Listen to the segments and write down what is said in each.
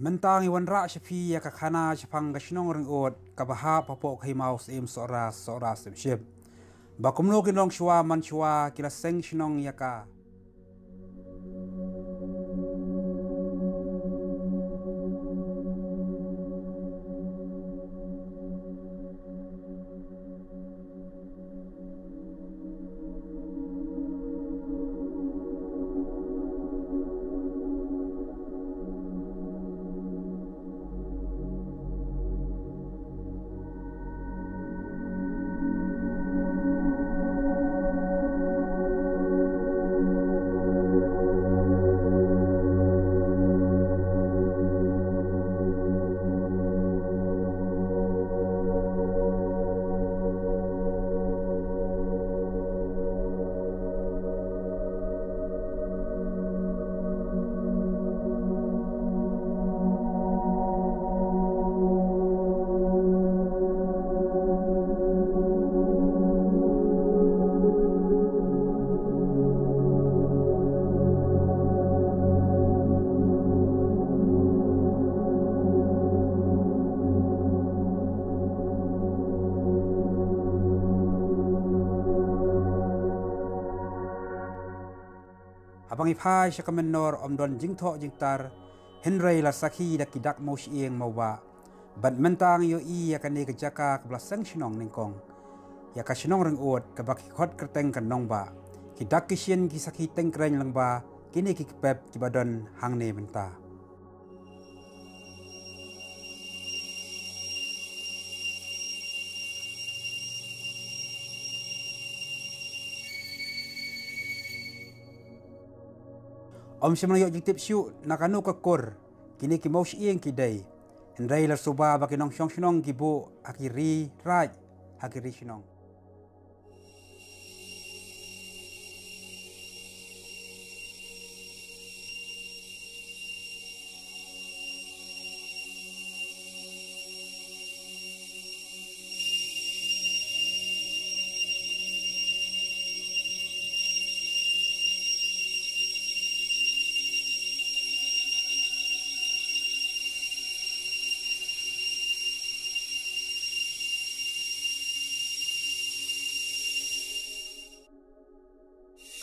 mentang iwan ra shafi ya kakhana shapang gashnong ring ot kabaha papok himaus im sora sim ship bakumno kinong shwa man shwa kila seng shnong yaka abang iphai shakamenor omdon jingtho jingtar Henry la sakhi da kidak mos ieng mawa ban mentang yo i yakane kejaka kebla sang shnong ningkong ya ka shnong ring ot ka bak khot kerteng kan nong ba kidak kisien ki sakhi tengkreng lang ba kini ki pep ki badon hangne menta Om semang yok jitip syu nakanu kakor kini ki mos ieng kidai Henry la suba bakinong syong shnong gibu akiri raj akiri shnong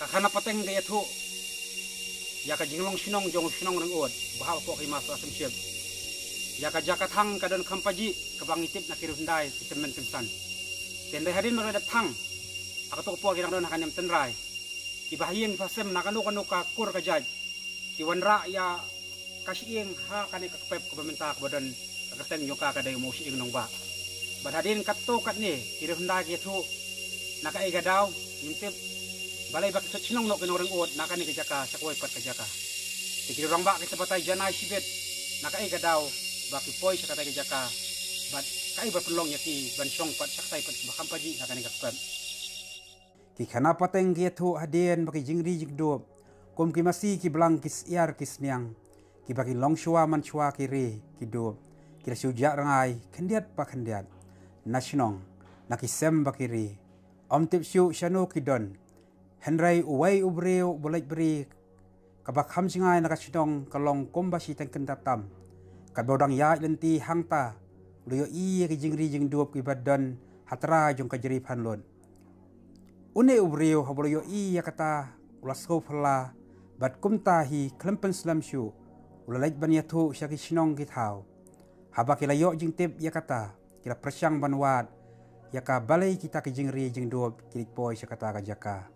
kakana pateng gaya thu ya ka jinglong shinong jong shinong reng ot bahal pok himas asem syeb ya ka jakathang kadan khampaji kabang itip na kirundai kitemen simsan tendai hadin merada thang akato po kirang don hakanem tenrai ki bahieng fasem nakanu kanu ka kur ka jaj ki wanra ya kasieng ha kane ka pep ka bementa ka badan ka teng yoka ka dai mo sieng nong ba badadin katto kat ni kirundai ge thu naka ega daw intip balai bak sachinong no kinong ring ot naka ni kajaka sakway pat kajaka tikirang ba kita patay janay sibet naka ay kadaw baki poy sa katay kajaka bat kai berpelong yaki bansyong pat saktay pat bakampaji naka ni kakpan ki khana pateng ge thu hadien baki jingri jigdo kum ki masi ki blang kis iar kis niang ki baki long shwa man shwa ki re ki do ki suja rangai khendiat pa khendiat nasionong naki sem baki re om tip syu shano ki don Henry uway ubreo bulay beri kabak hamsingai nakasitong kalong kombasi tengken tatam kabodang ya lenti hangta luyo iya ki jingri jing duop ki badan hatra jong kajeri panlon une ubreo haboloyo iya kata ulasko phala bat kumtahi klempen slamshu ulalait banyatu syaki sinong kithau habak ilayo jing tip ya kata kila persyang banwat yaka balai kita ki jingri jing duop kilik poy syakata kajaka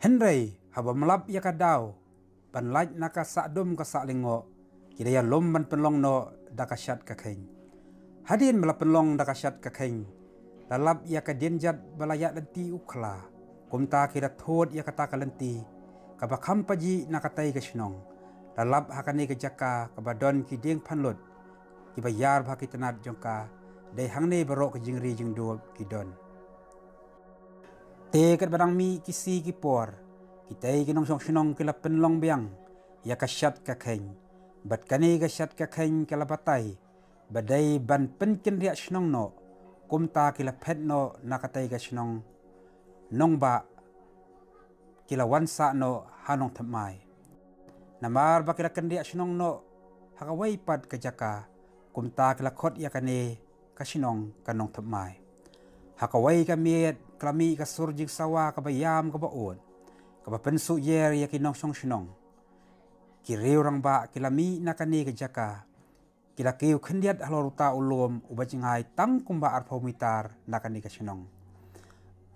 Henry haba melap ya kadau pan laj naka sakdum ka saklingo kidaya lom ban penlong no dakasyat kakeng hadin melap penlong dakasyat kakeng lalap ya kadinjat balayat lenti ukla kumta kira thod ya kata kalenti kabakam paji nakatai kasnong lalap hakani kejaka kabadon kiding panlot kibayar bhakitanat jongka dai hangne barok jingri jingdo kidon te kat badang mi kisi ki por kitai kinong song sinong kila penlong biang ya kasyat kakeng bat kani kasyat kakeng kala batai badai ban penken riak sinong no kumta kila pet no nakatai ka sinong nong ba kila wansa no hanong tamai namar ba kila kendia sinong no hakawai pad ka jaka kumta kila khot ya kane ka sinong kanong tamai hakawai ka miet klami ka surjik sawa ka bayam ka baon ka ba pensu yer ya kinong song sinong kiriu rang ba kilami nakani ka jaka kila kiu kendiat haloruta ulum ubajingai tang kumba arpomitar nakani ka sinong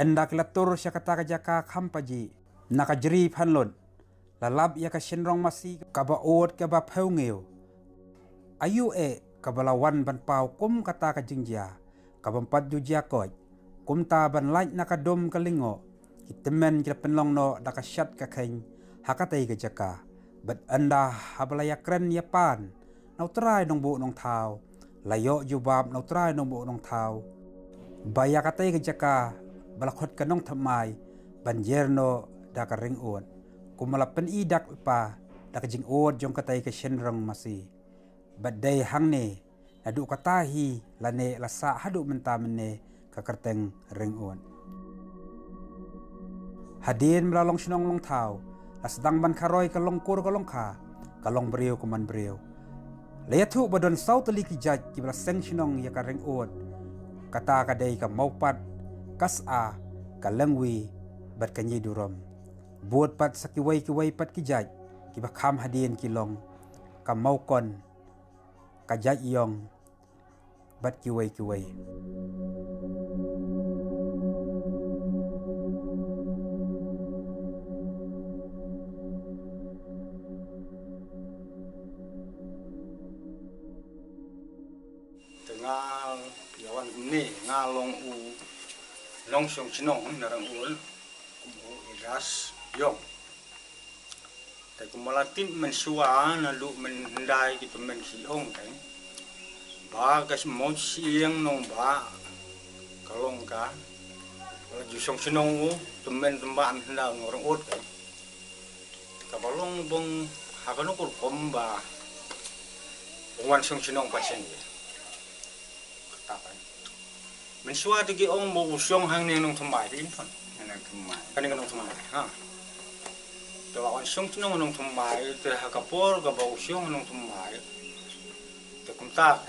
enda kila tur sya kata ka jaka khampaji nakajri phanlon lalab ya ka sinrong masi ka ba ot ka ba phaungeu ayu kabalawan ban pau kum kata ka jingjia ka bampat jujia koj kumta ban lain nakadom kalingo kitemen kila penlong no daka syat ka khain hakatai ka jaka bat anda habalaya kren yapan nau trai nong bu nong thau layo jubab nau trai nong bu nong thau baya katai ka jaka balakhot ka nong thamai banjerno daka ring on kumala pen idak pa daka jing od jong katai ka shenrang masi badai hangne nadu katahi lane lasa hadu menta mene ka kerteng ring on hadin melalong sinong long thau asdang ban kharoi ka long kur ka long kha ka long brio kuman brio layathu badon sautali ki jaj ki bla seng sinong ya ka ring on kata ka dei ka maupat kas a ka lengwi bat ka nyi durom buat pat sakiwai ki wai pat ki jaj ki ba kham hadin ki long ka maukon ka jaj yong bat ki wai ngal yawan ni ngalong u long song chinong narang ul kumu iras yong tai kumalatin mensua na lu mendai gitu men siong kan ba kas mo siang nong ba kalong ka ju song chinong u temen temban henda ngorong ut kan kabalong bong hakano kur komba wan song chinong pasien mensua tigi ong mo usyong hang ni nong thumai din thon nang thumai kan nong thumai ha to wan syong chinong nong thumai te hakapor ga ba usyong nong thumai te kumta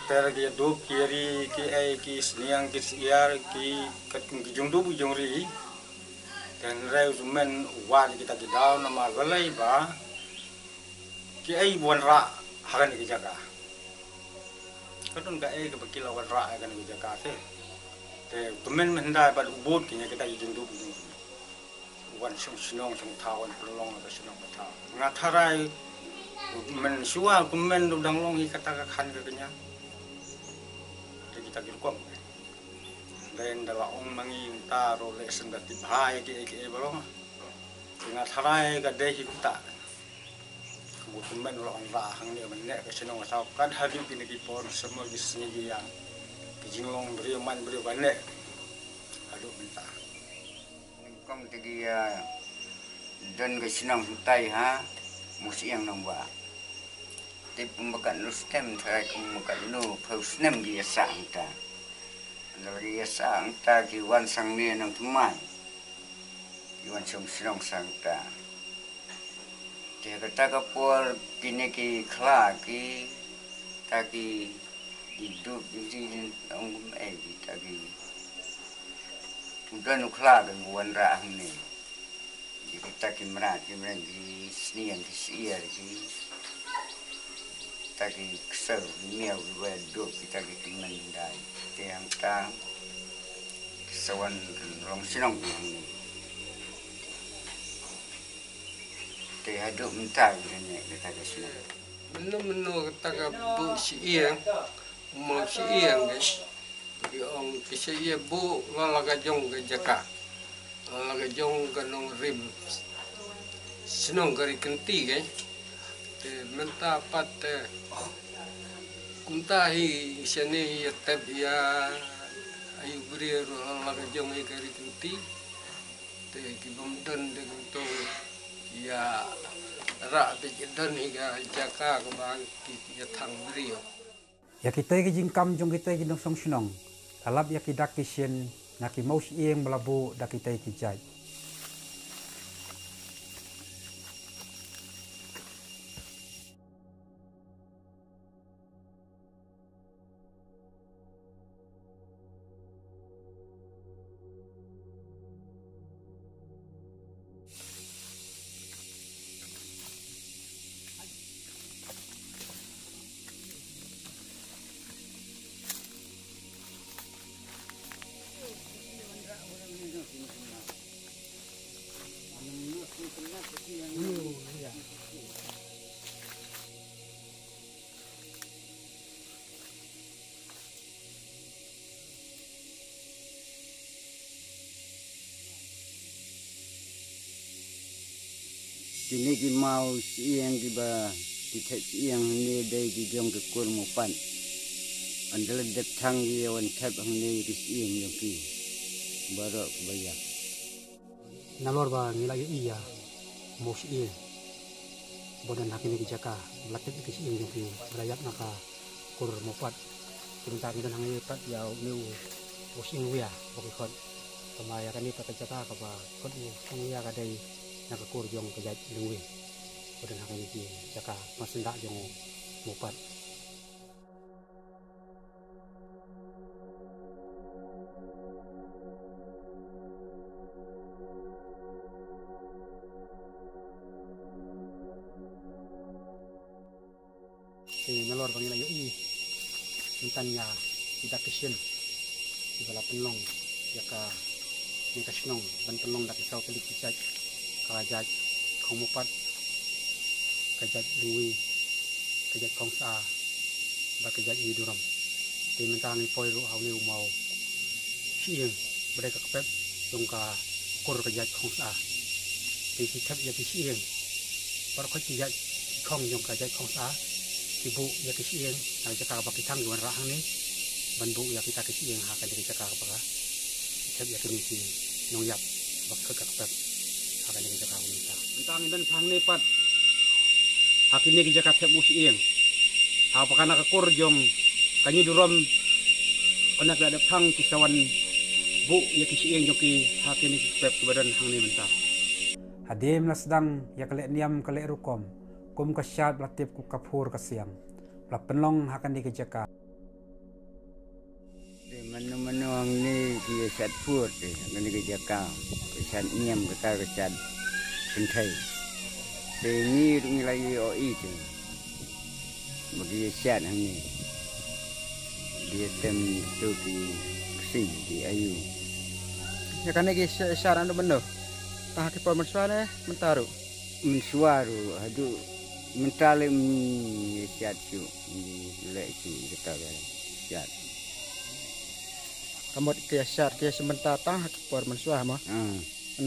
ter gi do kiri ki ai ki sniang ki siar ki kat ki jung do bu jung ri dan reu zumen wan kita ki daw na ma galai ba ki ai buan ra hagan ki jaga kadon ka ke bakila wan ra kan ki jaka te tumen mendai ba ubot ki kita jung do bu wan sung sinong sung thawan prolong ka sinong ka ngatharai men suwa kumen dang long kata ka khan ka kanya te kita girkom den dala ong mangi ta ro le sen da ti bhai ki balo ngatharai ka de hi ta kumen lo ong ra hang ni men ne ka sinong sa kan habib ni ki por semua bisni dia ki jinglong brio man brio bane aduh minta công ty dân cái sinh năng tay ha một sĩ yang nông ba thì pembakan lu stem thay pembakan lu phơi stem gì sang ta rồi sang ta ki wan sang ni nông thum mai ki wan song sinh sang ta thì cái ta cái por kini ki khla ki ta ki hidup di ông ta ki udah nukla dengan wan ra ni, kita kimran di sini yang di siar di, taki kesel miau dua dua kita kimran dai, tiang ta, sawan long sinong ni, tiada minta ni kita kesini. Menu kita bu siang, mau siang guys. Di om kisah bu lalaga jong ke jaka lalaga jong ke nong rim senong kari kenti ke te menta pat kuntahi sini ya tab ya ayu beri lalaga jong kari kenti te kibom don de to ya ra be don higa jaka ke bang ya thang beri ya kita ke jingkam jong kita ke nong song sinong Talab yaki dakisien naki maus ieng melabu dakitai kijai. Kini ki mau siang ki ba ki siang ni dai ki jong ke kur mo pan andal det thang ki wan thap ang ni ki siang yo ki barok baya Nalor ba nila yu iya maus ieng bodan hakini kijaka latit ki ieng yung ki rayak naka kur mopat tinta kita hangi pat yau new maus ieng wia bokikot kamaya kani pakajaka ka ba kot u wia ka dai nakakur jong kajat lungwi bodan hakini ki jaka masenda jong mopat. Thì nó lọt vào như là yếu mình tan nhà thì đặt cái xuyên thì là penlong ya ka ni ka snong ban penlong dak isau pelik cicak ka jaj không một phát ka jaj lui ka jaj không sa ba ka jaj ni duram thì mình tan poi ru hau ni mau sieng bade ka pep tung ka kor ka jaj không sa thì thap ya ki sieng par ko ci jaj không yung ka jaj không sa ibu ya kisieng na jaka ba kitang yuan rahang ni banbu ya kita kisieng ha ka dari jaka ba cep ya kini ki nong yap ba ka ka pep ha ka dari jaka unita mentang dan phang ni pat hakini ki jaka cep musieng ha pa kana ka kur jong kanyi durom onak la phang ki sawan bu ya kisieng jong ki hakini ki pep badan hang ni mentang hadim lasdang ya kale niam kale rukom kum kasyat latip ku kapur kasiang la penlong hakan di kejaka manu ang ni ki sat pur te ngani ki jaka sat nyam ka sat penthai te ni ring lai o i te bagi sat ang ni dia tem tu ki sing di ayu ya kan ki syaran do bendo tah ki por mensuane mentaru mensuaru adu mentale siat su le su kita siat kamot ke syar ke sebentar tah ki por mensua ma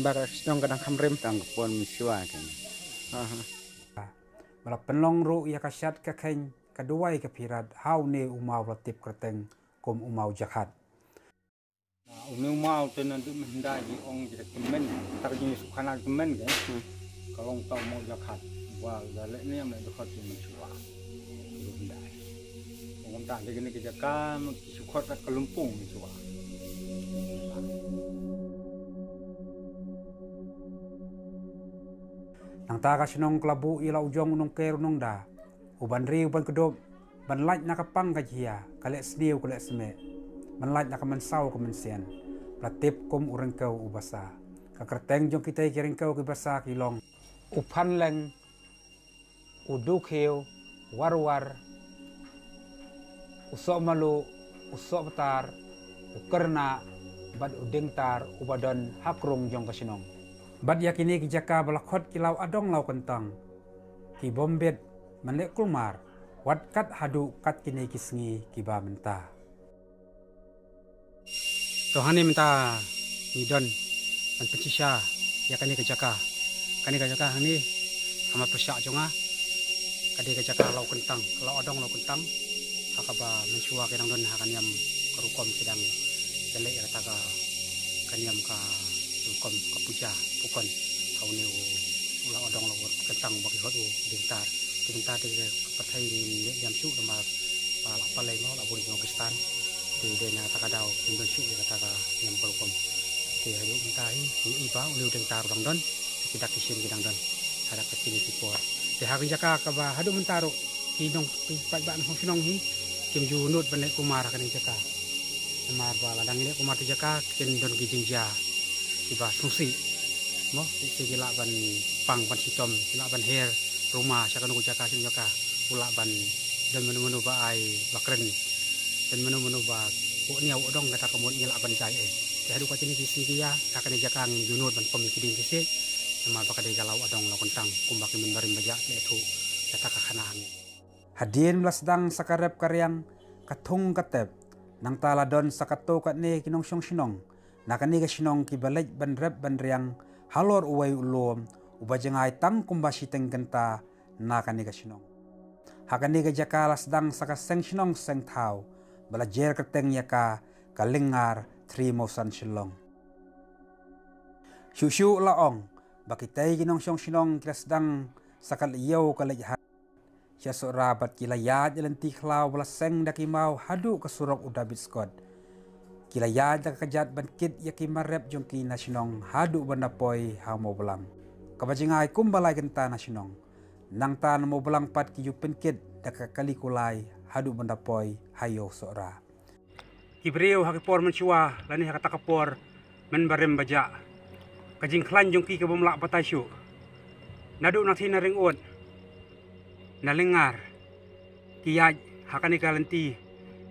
bar snong kadang kamrem tang pon mensua kan bala penlong ru ya kasyat ka khen kaduai ka pirat hau ne umau latip kreteng kum umau jahat umi mau tenan tu mendai ong jadi kemen tak jenis khana kemen kan kalau tau mau jakat wah galak ni yang nak dekat dengan Jawa mendai orang tak dia kena kejakan sukot kat kelumpung Jawa nang ta ka sinong klabu ila ujong nong keru nong da uban ri uban kedop ban laj nakapang ka jia kalek sniu kalek sme ban laj nakamansau ka mensian latip kum urang kau ubasa ka kreteng jong kita kiring kau ki basa kilong upan leng uduk hiu war usok malu usok petar ukerna bad uding tar ubadon hakrung jong kasinong bad yakini ki jaka balakot kilau adong lau kentang ki bombet manlek kulmar wat kat hadu kat kini kisngi ki ba menta tohani menta nidon an pencisha yakani ki jaka kani ka jaka ni ama persak jonga kadi ka jaka lau kentang lau adong lau kentang hakaba mensua kedang don hakan yam kerukom sedang jelek ya taka kaniam ka rukom ka puja pukon kau ni lau adong lau kentang bagi hotu dintar de pathai ni jam su ma pa la palai no la buri no kistan thì đây là ta đào những đơn sụi ta cả nhằm cầu công thì hãy dùng ta hi báo lưu đường ta bằng đơn thì đặc kishin cái đằng đơn ada kecil di por thì hari jaka kaba hadu mentaro thì nong thì bạn không sinong hi kim ju nut bane kumar kan jaka kumar bala dang ini kumar jaka ken don gijingja thì ba susi mo thì gila ban pang ban sitom gila ban hair rumah syakan ku jaka sin jaka ula ban dan menu-menu ba ai bakren dan menu-menu ba ko niaw odong kata kamon gila ban jai thì hadu ka tini kisi dia akan jakang junut ban pemikidin kisi sama bakal galau adong lo kontang kumbaki menbarim baja itu kata kakanahan. Hadien melasdang sakarep karyang katung katep nang taladon sakato katne kinong syong sinong nakani ka sinong kibalej banrep banriang halor uway ulom ubajangai tang kumbasi tenggenta nakani ka sinong. Hakani ka jaka lasdang sakaseng sinong seng tau balajer keteng yaka kalingar trimosan silong. Syusyu laong bakitay ginong syong sinong kilasdang sakal iyaw kalayhat siya sorabat kilayad ilanti klaw balaseng dakimaw hadu kasurok udabit skod kilayad kajat bankit yakimarep jong kina sinong hadu banapoy hamo belang kabajingay kumbalay genta na sinong nang tan mo belang pat kiyu penkit dakakalikulay hadu banapoy hayo sora Kibriyo hakipor mensyua lani hakatakapor menbarem baja kajing klan jongki ke bumlak patasyu nadu nathi na ring od nalengar kiyaj hakani kalenti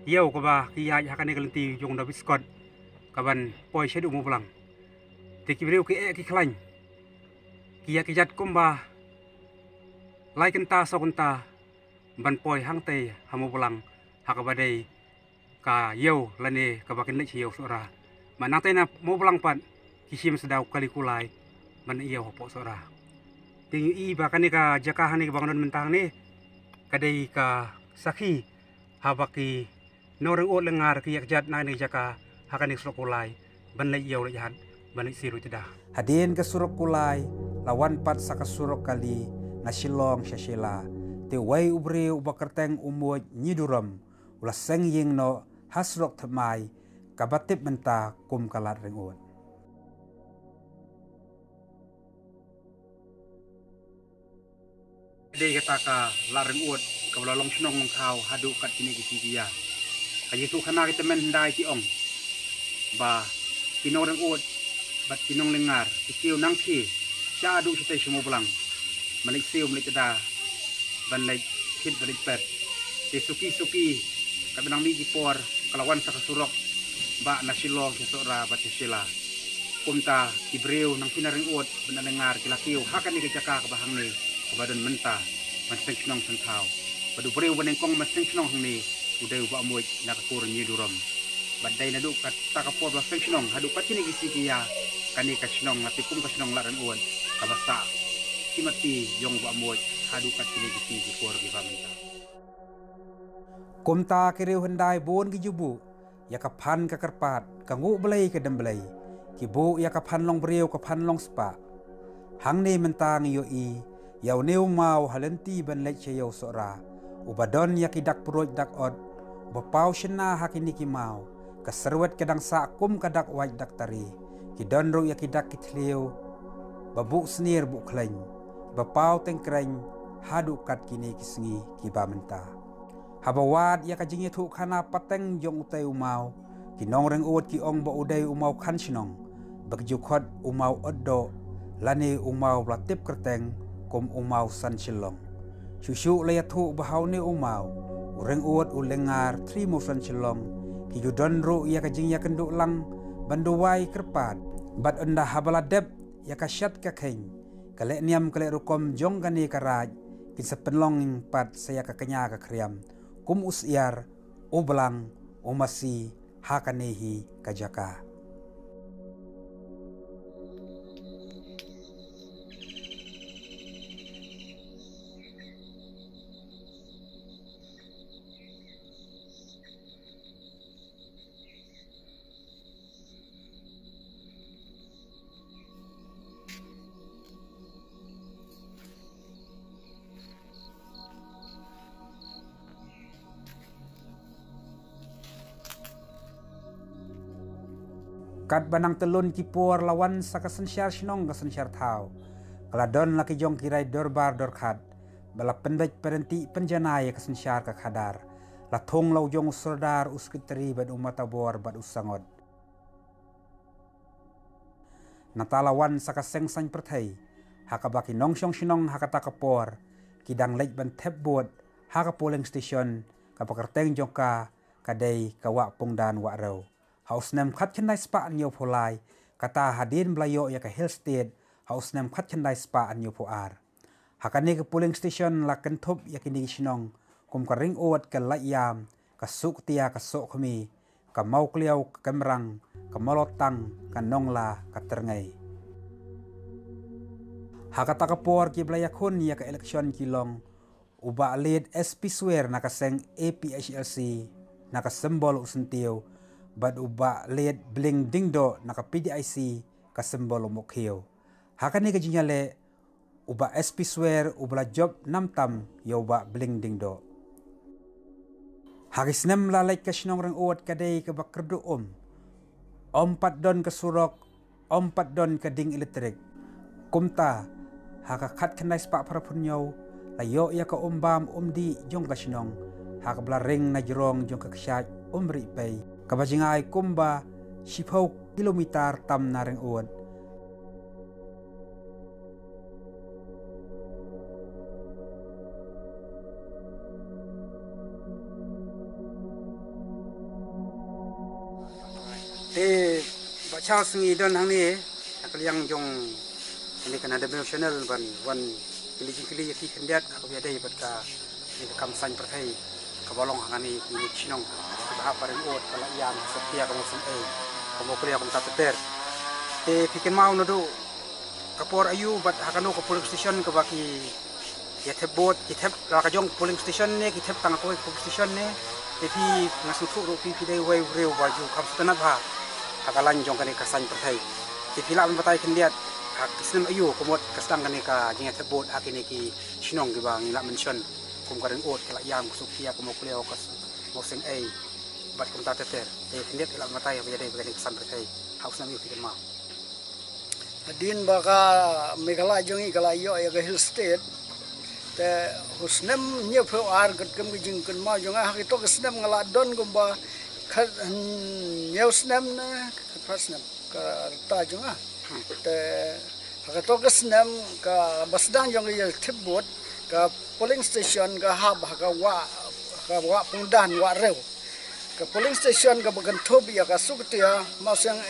yau kaba kiyaj hakani kalenti jong David Scott kaban poi sedu mo pulang tikibriu ki klan kiya kijat kumba lai kenta so kenta ban poi hang te hamu pulang hakabadai ka yau lane kabakin lek yau sora manang te na mo pulang pat kisim sedau kali kulai man iya hopo sora tingu i bakani ka jakahan ni bangunan mentang ni kadai ka saki habaki noreng o lengar ki yakjat na ni jaka hakani kulai ban lai iya jahat ban siru tidak hadien ke surok kulai lawan pat saka surok kali nasilong syasila te wai ubre ubakerteng umuj nyiduram ulah seng ying no hasrok temai kabatip menta kum kalat rengon. Dei kata ka lareng uat ka lalong sinong kau hadu kat kini kisi dia kaji tu kana kita men dai ki ong ba kinoreng uat bat kinong lengar kiu nang ki cha adu sitai semua belang malik siu malik tada ban lai hit balik pet te suki ka benang mi por kalawan sa kasurok ba nasilong sesora bat sila kumta kibreu nang kinareng uat ban lengar kilakiu hakan ni kejaka ka bahang ni kebadan mentah masing senong sentau padu breu baneng kong masing senong ni udai uba moy nakakur nyiduram badai nadu kata kapor masing senong hadu patini gisi kia kani ka senong ngati kum ka senong laran uan kabasa kimati yong uba moy hadu katini gisi kur gi pamenta kumta kireu hendai bon gi jubu ya kapan ka kerpat kangu belai ke demblai kibu ya kapan long breu kapan long spa hang ni mentang yo i yau neu mau halenti ban lek yau sora ubadon yakidak puroj dak od bapau shena hakini ki mau kaserwet kedang sa kum kadak waj dak tari kidon ro yakidak kitleu babu snir bu kleng bapau tengkreng hadu kat kini kisngi ki bamenta habawad yakajingi thu khana pateng jong utai umau kinong reng uot ki ong ba udai umau khan sinong bagjukhot umau oddo lani umau blatip kerteng kum umau san silong susu layathu bahau ni umau ureng uot ulengar trimo san silong ki judon ro ya kajing ya kenduk lang banduwai kerpat bat enda habaladep ya kasyat kakeng kalek niam kalek rukom jong gani karaj kin sepenlong pat saya kakenya kakriam kum usiar ublang umasi hakanehi kajaka. kat banang telun kipor lawan sakasensyar sinong kasensyar tau. Kaladon laki jong kirai dorbar dorkat. Bala pendek perhenti penjanaya kasensyar kakadar. Lathong lau jong serdar uskiteri bad umatabor bad usangot. Natalawan sakaseng sang perthai. Hakabaki nongsyong sinong hakata kapor. Kidang lek ban tep bot. Haka polling station. Kapakarteng jongka. Kadai kawak pungdan wak rau. Haus nem khat chendai spa anyo polai. Kata hadin belayo ya ke Hill State. Haus nem khat chendai spa anyo poar. Hakane ke polling station la kentup ya kini sinong. Kum ka ring ot ke layam. Ka suk tia ka sok kami. Ka mau kliau ka kemerang. Ka molotang ka nongla ka terngai. Hakata kapor ki belaya kun ya ke election kilong. Uba lead SP swear nakaseng APHLC. Naka sembol usentiu. Bad uba lead bling dingdo naka PDIC ka sembol umukhiu. Hakane ka jinyale uba SP swear ubla job namtam ya uba bling dingdo. Hagisnem lalai ka sinong reng uat kadai ka bakerdu Ompat don ka surok, ompat don ka ding elektrik. Kumta haka khat kanai spa para punyo layo ya ka umbam di jong ka sinong. Haka bla ring na jerong jong ka ksyat umri pay. Kabajingay kumba 10 kilometer tam na ring uwan. Baca sengi don hang ni akaliang jong ini kan ada nasional ban wan kili ki kendiat aku biada ibat ka ni kamsan perthai kabalong hang ni ini sinong ba paring ot kala yang setia kamu sun kamu kuliah kamu tater pikin mau nodo kapor ayu bat hakano ko police station ka baki ya tebot kitep la ka jong polling station ne kitep tang ko police station ne pi ngasu thu ro pi dai wai reu baju kam sutanat ba hakalan jong kani kasan perthai ti pila batai kendiat hak kisnem ayu komot kastang kani ka jinga tebot akini ki sinong ki bang ila mention kum karing ot kala yam kusupia komo kuleo kas moseng bat kum tater kendiat ila batai ya dai kani kasan perthai haus nami fikir ma Adin baka megala jongi kala yo ya ke Hill State te husnem nyepo ar kat kem jing kun ma jonga hakito kesnem ngala don gumba khat nyeusnem na pasnem ka ta jonga te hakito kesnem ka basdang jongi ya tibot ka polling station ka hab ka wa pungdan wa rew ka polling station ka bagan thobi ya ka suktia masang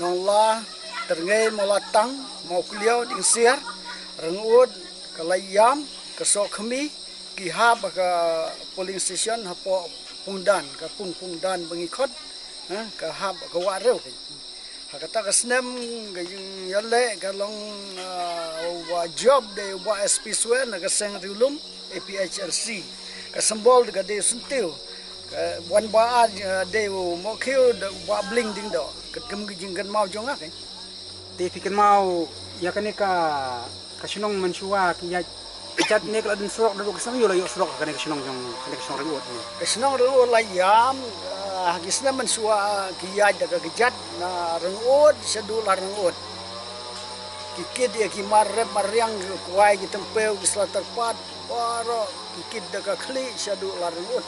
nongla terngai molatang mau kuliau ding siar rengut kalayam kesok kami kihab ka polling station hapo pungdan ka pungdan bengikot ka hab ka wareu hakata ka snem ga yalle ka long wa job de wa SP swear na ka seng rilum APHLC ka sembol ga de suntiu ka wan ba de mo khiu wa bling ding do ka kem gijing mau jonga ka ti fikir mau ya kani ka kasinong mensua ki ya jat ne kala den surok duduk kesang yo la yo surok kani kasinong jong kani kasinong rewot ni kasinong rewot la yam hagisna mensua ki ya daga gejat na rewot sedul rewot kikid ya ki mariang kuai ki tempeu ki selatar pat baro kikid daga kli sedul rewot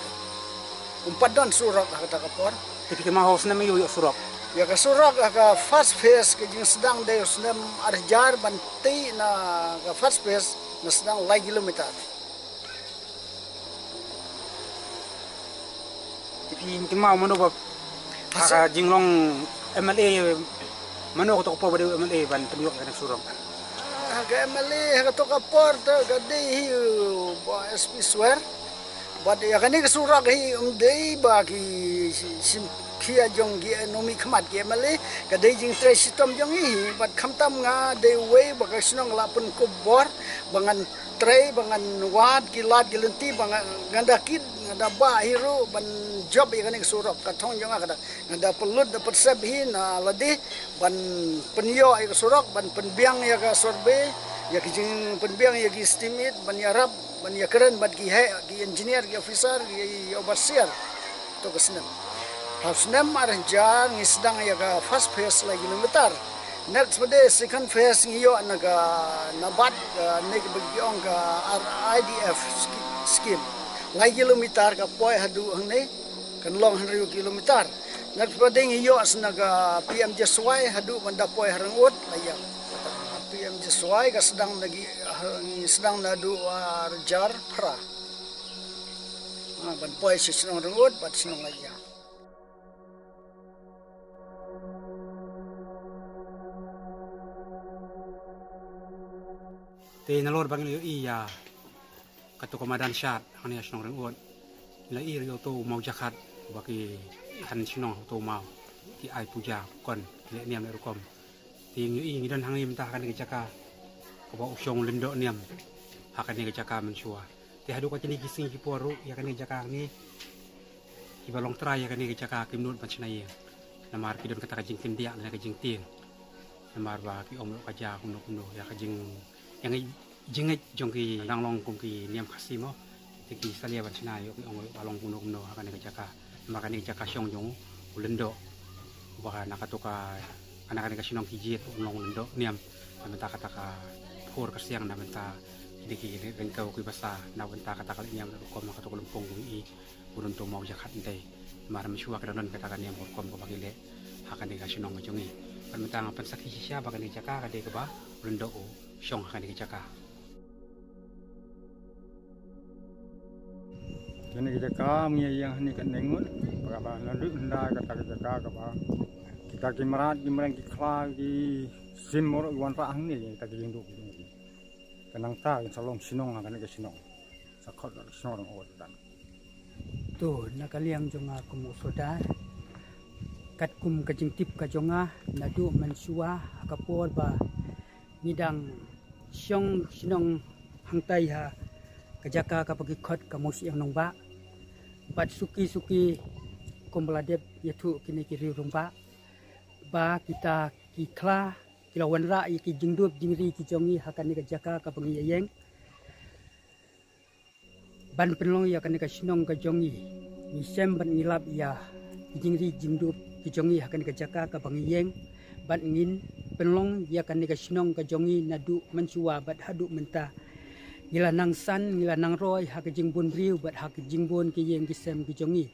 umpat don surok kata kapor ti fikir mau hosna mi yo surok ya ka surak ka first phase ke jing sedang de usnem arjar banti na ka first phase na sedang lai kilometer tipi kimau mano ba ka jinglong MLA mano ko to po ba de MLA ban tumyo ka surong ka MLA ka to ka porta ka de hi ba SP swear ba de ka ni ka surak hi umdei ba ki sim kia jong gi nomi khamat ge male ka dei jing tre sitom jong hi bat khamtam nga de we ba ka sinong la pun ko bor bangan tre bangan wat kilat gilenti bangan nganda kid nganda ba hiro ban job ya kaning surok ka thong jong ka nganda pelut dapat sab hi na ladi ban penyo ya surok ban penbiang ya ka sorbe ya ki jing penbiang ya ki estimate ban ya rab ban ya keren ban ki engineer ki officer ki overseer to ka sinam Husnem arranjar ni sedang ya ka first phase lagi kilometer. Next pada second phase ngiyo naga nabat nek begiong ka RIDF scheme. Lagi kilometer ka poi hadu hangne kan long 100 kilometer. Next pada ngiyo naga PMJSY hadu manda poi harangut layang. PMJSY ka sedang lagi sedang nadu arranjar pra. Ban poi sedang harangut bat senang layang. Te nalor bang liu iya katu komadan syat hani asnong rengot la i rio tu mau jakat bagi kan sinong tu mau ti ai puja kon le niam le rukom ti ngi i ngidan hangi mentah kan jaka ko ba usyong lendo niam hakan ni jaka mensua ti hadu ko tini kising ki poru ya kan jaka ni ki balong trai ya kan jaka kimnut pancnai namar ki don kata kajing tindiak na kajing ting namar ba ki om lo kaja kuno ya kajing yang jenget jongki langlong kongki niam kasimo tiki salia bancina yo ki ongol balong kuno akan jaka makani jaka syong jong ulendo baka nakatuka anak-anak kasinong kijit ulong ulendo niam menta kataka pur kasiang na menta diki rengkau ki basa na menta kataka niam ko makatuka lumpong i urun to mau jakat ndai maram syua kadanon katakan niam kom ko bagile akan kasinong jongi menta ngapan sakhi sia baka ni jaka kade ke ba ulendo syong akan jaka. Jadi jaka mi yang ni kan nengun, berapa lalu hendak kata jaka kapa. Kita kimerat kimerang kikla ki simor iwan pak ni kita kilinduk ni. Kenang ta salong sinong akan ke sinong. Sakot sinong orang dan. Tu nakaliang jonga kumu soda. Kat kum kajing tip kajonga nadu mensua kapor ba ngidang syong sinong hangtai ha kajaka kapagi khot kamus yang nongba bat suki kombaladep yatu kini kiri rumba ba kita kikla kilawan ra ki jingdup jingri ki jongi hakan ni kajaka kapagi yeng ban penlong ya kan ka sinong ka jongi ni sem ban ngilap ya jingri jingdup ki jongi hakan kajaka kapagi yeng ban ngin penlong ya kan ka sinong ka jongi nadu mensua bat hadu menta ngila nang san ngila nang roy hak jingbon briu bat hak jingbon ki yeng kisem ki jongi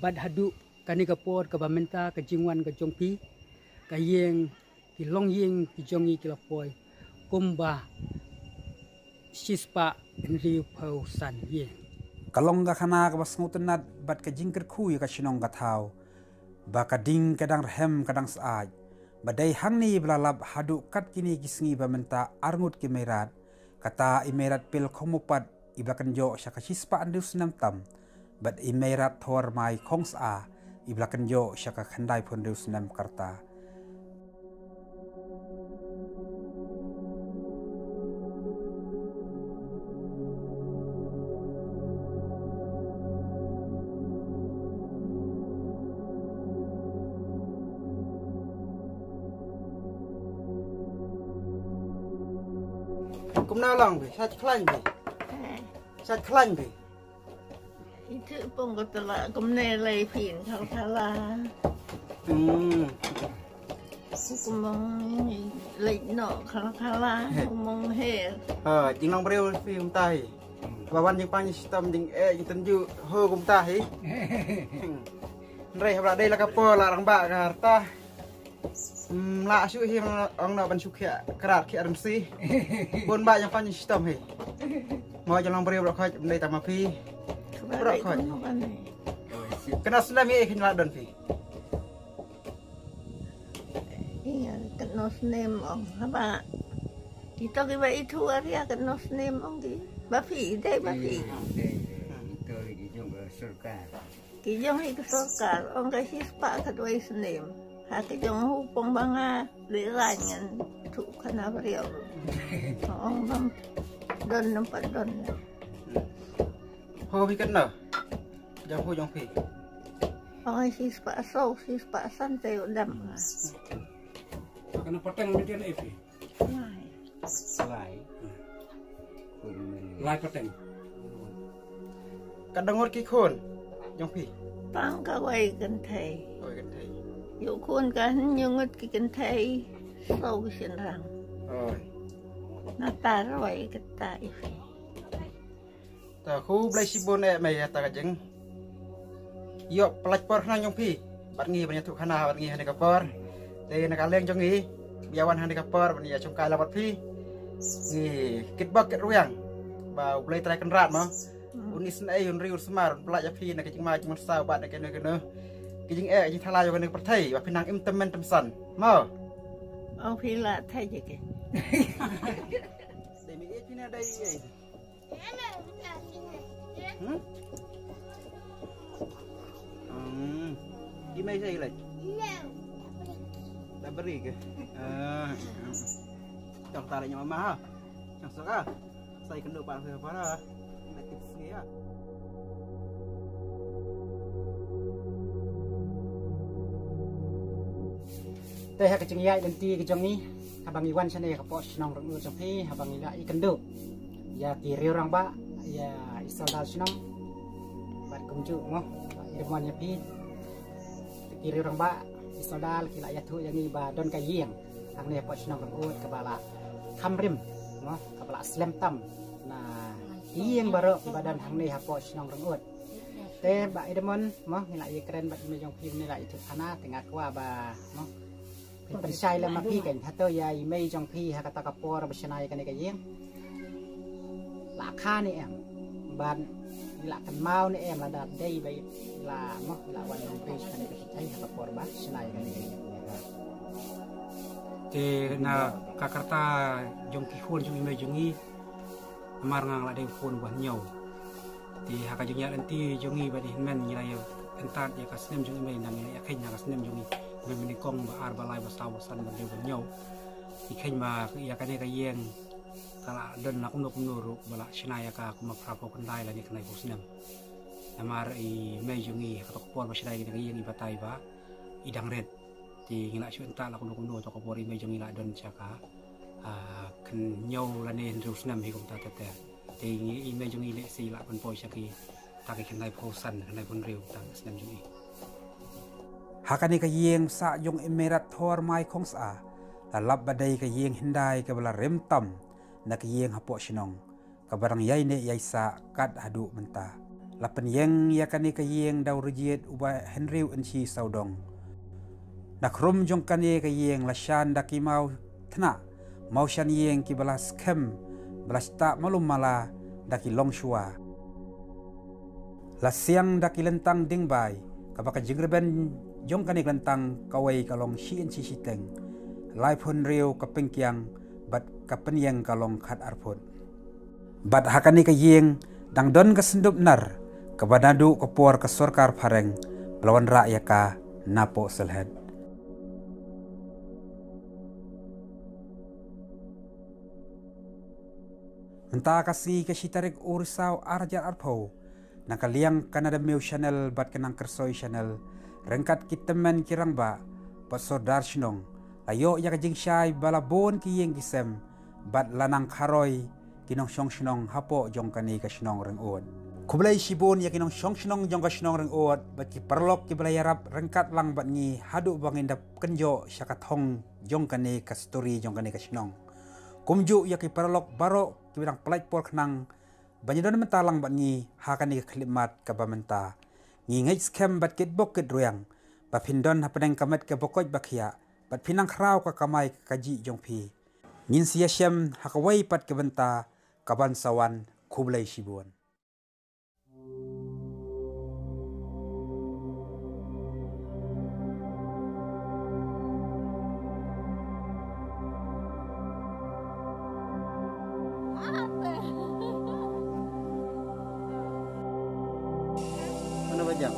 bat hadu kani ka por ka bamenta ka jingwan ka jongpi ka yeng ki long yeng ki jongi ki lapoy kumba sispa riu pau san ye kalong ga khana ka bas ngutenat bat ka jingker khu ya ka sinong ka thau ba ka ding kadang hem kadang saaj badai hang ni belalap hadu kat kini kisngi bamenta arngut ki merat kata imerat pil khomupat iblakan jo syaka sispa andus nam tam bad imerat thor mai khongs a iblakan jo syaka khandai phondus nam karta Kumna lang be, sat klan be. Sat klan be. Itu pun kata kumne lay pin kala. Kumong lay no kala kumong he. Jing long breu fi kum tai. Bawan jing pan sistem jing jing tenju ho kum tai. Rei habla dei la kapo la rang ba ka harta. La su hi ong na ban su khia krat khia ram si bon ba yang pan sistem he mo jang long breu ro khaj nei ta ma phi ro khaj kena sulam ye kin la don phi iya kena snem ong haba kita ki ba itu aria kena snem ong di ba phi dei ba phi Itu ijong surkar. ki jong hi ka sorkar ong ka hispa ka doi snem hati jong hupong banga lirangan tu kana beriau ong bam don nampak don ho phi kena jang ho jang phi ong hispa santai udam kena pateng median phi Selai. lai pateng kadangor ki khon jang phi pang kawai kan thai. Oi kan thai. Yu kun kan nyungut ki kan thai. Sau sin rang. Oi. Nata roi ka tai. Ta khu blai sibon mai ta ka jeng. Yo pelaj por nang yong pi. Bat ngi ban tu khana bat ngi han ka por. Te na ka leng jong ngi. Biawan han ka por ban ya chung kai la bat pi. Ngi kit bak kit ruyang. Ba blai trai kan rat ma. Unis ai un riu smar pelaj pi na ka jeng ma jeng sa bat na ke ne ke ne. Ki jeng jeng thala yo kan per thai ba pinang im temen tem san. Ma. Ông phi là thay gì kì? Để mình ít pin ở đây. Đi mấy giây lại? Đã beri kì. Chẳng ta lại nhà mama ha? Chẳng sợ à? Say cần được bạn phải phá ra. Lại kịp suy à? Teh ka cengiyai dan ti ke jongi habang iwan sane ka po sinong rung jong he habang ila ikan do ya kiri orang ba ya isal dal sinong bat kumju mo irman ya pi kiri orang ba isal dal kila ya thu yang ni ba don ka yeng ang ne po sinong rung ka bala kamrim mo ka bala slem tam na yeng baro badan hang ne ha po sinong rung te ba irman mo ila ikren ba me jong pi ni la itu ana tengah kwa ba mo Pensai lah mapi kan, atau ya imei jong pi hakata kapor bersenai kan ikan lakha ni em, ban lakan mau ni em ada day bay la moh la wan page kan ikan thai kapor ba senai kan ikan. Te na kakarta jong ki khun jong imei jongi amar ngang la dei khun ba nyau. Ti haka jong ya nanti jongi ba di men nyai entat ya kasnem jong imei nang ya khen ya kasnem jongi. Memang kong ba arba lai ba sawo san ba de nyau ikheng ma ya kane ka yeng kala don na kumno kumno bala sinaya ka kuma prapo kandai la ni kanai busnem namar I mei jungi ka por ba sinai ni yeng ibatai ba idang red ti ngila syunta la kumno to ko por mei jungi la don chaka kan nyau la ne rusnem hi kum ta te ti ngi mei jungi le si la kon po chaki ta ki kanai posan kanai pun riu ta snem jungi Hakani ka yeng sa yung emerat thor mai khong sa lalap badai ka yeng hindai ka bala rem tam na ka yeng hapo sinong ka barang yai ne yai sa kat hadu menta lapen yeng yakani ka yeng daw rejiet uba henriu enchi saudong nakrum jong kani ka yeng lashan daki mau thna mau shan yeng ki bala skem bala sta malum mala daki long shua la siang daki lentang dingbai ka baka jingreben jong kanik lentang kawai kalong si siteng lai phun riu kapengkyang bat kapenyang kalong khat arphun bat hakani ka yeng dang don ka sendup nar ka banadu ka por ka sarkar phareng lawan rakyat ka napo selhed mentah kasi ka sitarik ursau arjar arpho nakaliang kanada meu channel bat kanang kersoy channel rengkat kitemen kirang ba pasodar sinong ayo ya kajing syai balabon ki yeng kisem bat lanang kharoy kinong syong sinong hapo jong kani ka sinong reng od kublai sibon ya kinong syong sinong jong ka sinong reng od bat ki perlok ki belayarap rengkat lang bat ngi hadu bangindap kenjo syakathong jong kani ka story jong kani ka sinong kumju ya ki perlok baro ki bidang pelaj por khnang banyadon mentalang bat ngi hakani ka khlimat ka bamenta ngingai scam bat kit bok kit ruyang ba pindon hapeneng kamet ke bokoj bakhia bat pinang khrau ka kamai kaji jongpi ngin sia syam hakawai pat ke benta kaban sawan kublai sibon mana bajang